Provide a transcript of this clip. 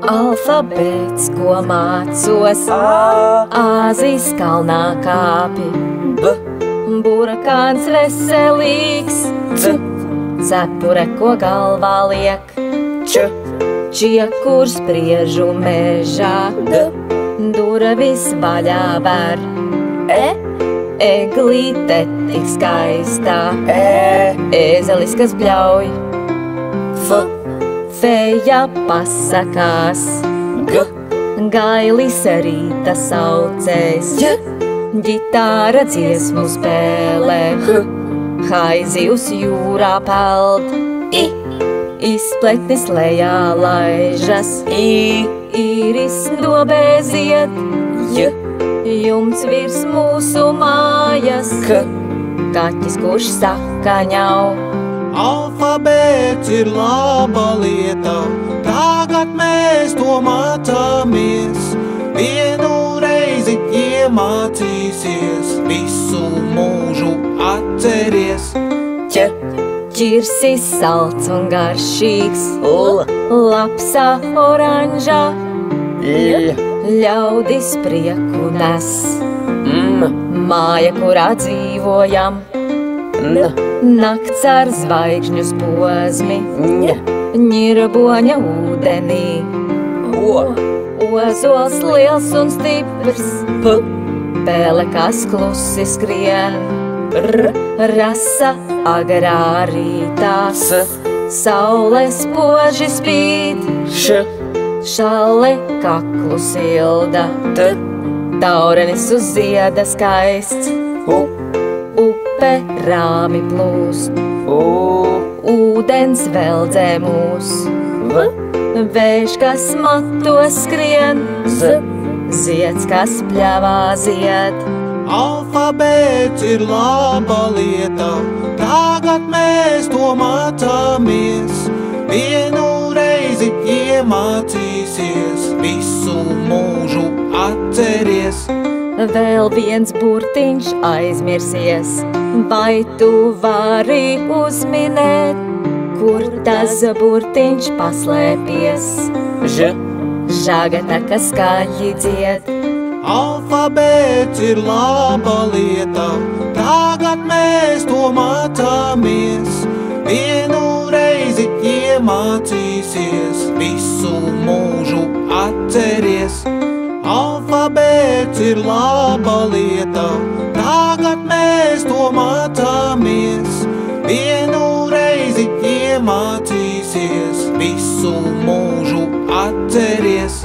Alfabēts, ko mācos, Āzijas kalnā kāpi, Burakāns veselīgs, Cepure, ko galvā liek, Čiekurs spriežu mežā, Durvis vaļā var, Eglīte tik skaistā, Ēzelis, kas bļauj, Feja pasakās, Gailis rīta saucēs, Ģitāra dziesmu spēlē, Haizivs jūrā peld, Izpletnis lejā laižas, Īris dobē zied, Jumts virs mūsu mājas, Kaķis, kurš saka ņau. Alfabēts ir laba lieta, tagad mēs to mācāmies. Vienu reizi iemācīsies, visu mūžu atceries. Ķirsis salds un garšīgs, lapsā oranžā, ļaudis prieku nes. Māja, kurā dzīvojam, nakts ar zvaigžņu posmi, ņirboņa ūdenī, ozols liels un stiprs, pele, kas klusi skrien, rasa agrā rītā, saule spoži spīd, šale kaklu silda, taurenis uz zieda skaists, upe rāmi plūst, ūdens veldzē mūs, vējš, kas matos skrien, zieds, kas pļavā zied. Alfabēts ir laba lieta, tagad mēs to mācāmies. Vienu reizi iemācīsies, visu mūžu atceries. Vēl viens burtiņš aizmirsies, vai tu vari uzminēt, kur tas burtiņš paslēpies? Žagata, kas skaļi dzied. Alfabēts ir laba lieta, tagad mēs to mācāmies. Vienu reizi iemācīsies, visu mūžu atceries. Alfabēts ir laba lieta, tagad mēs to mācāmies. Vienu reizi iemācīsies, visu mūžu atceries.